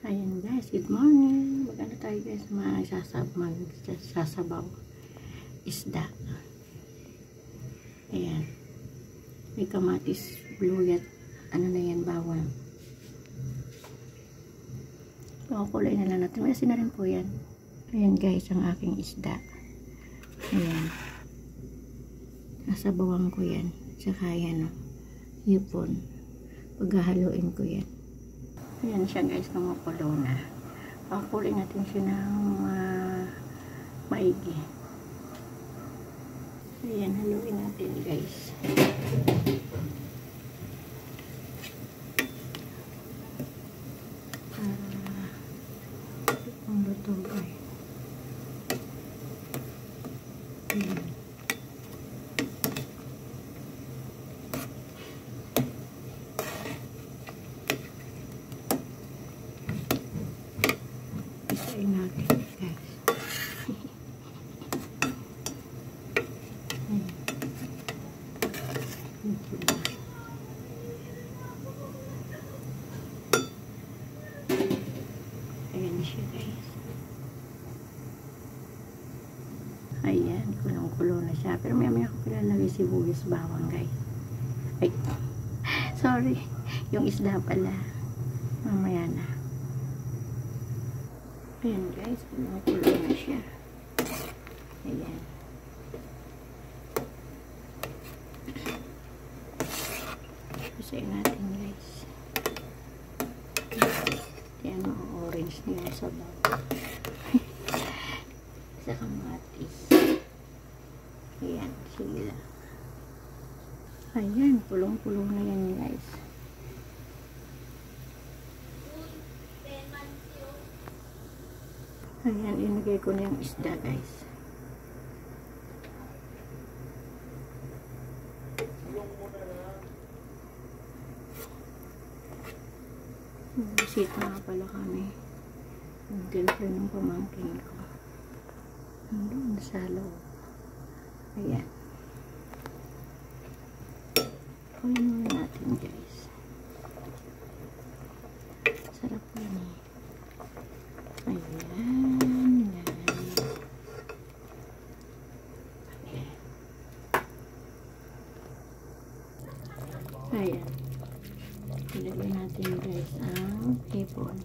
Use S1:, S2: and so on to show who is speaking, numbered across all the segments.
S1: Ayan guys, good morning. Magano tayo guys, magsasabaw isda. Ayan. May kamatis, bluyat, ano na yan, bawang. Pakukulay na lang natin. May asin na rin po yan. Ayan guys, ang aking isda. Ayan. Nasabawan ko yan. Tsaka yan, oh, hipon. Paghahaluin ko yan. Ayan siya guys, kumukulo na. Pakukulay natin siya ng maigi. Ayan, haluin natin guys. Ang luto ay. Ayan. Isain natin guys. Ayan siya guys. Ayan, kulong-kulo na siya. Pero maya ko pinalagay sibuyas bawang guys. Ay, sorry. Yung isda pala. Mamaya na. Ayan guys, kulong-kulo na siya. Ayan. Isayin natin guys. Ayan, mga orange niya sa bawang. Sa kamatis. Ayan, sila. Ayan, pulong-pulong na yan guys. Ayan, inagay ko na yung isda guys. Bisita nga pala kami. Ang girlfriend ng pamangkin ko. Doon sa loob. Ayan. Kunin natin guys. Sarap yan eh. Ayan. Ayan. Ilagay natin guys ang hipon.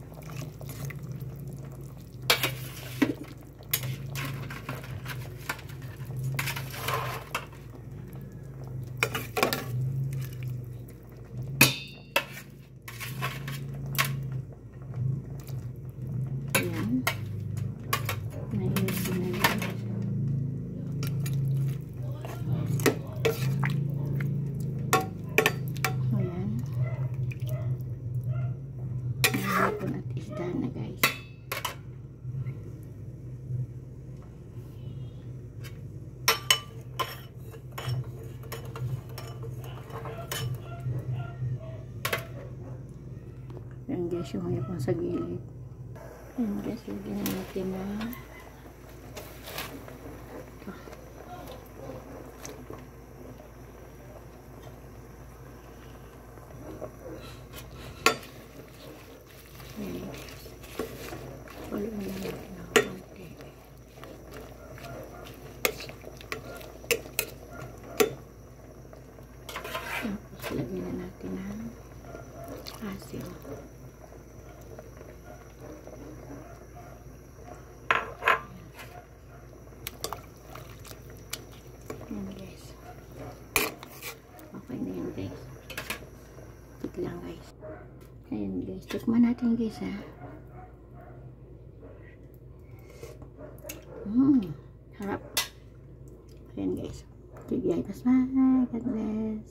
S1: Ayan. Nailis na guys. Ayan. Hipon at isda na guys. Ayan guys, yung hipon sa gilid. Ayan guys, lagyan natin na ito. Ayan. Ulit na lang natin ang konti. Tapos lagyan na natin ang asin. Ayan guys. Okay na yan guys. Tit lang guys. Ayan guys. Tikman natin guys ha. Harap. Ayan guys. Okay guys. Bye. God bless.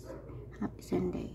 S1: Happy Sunday.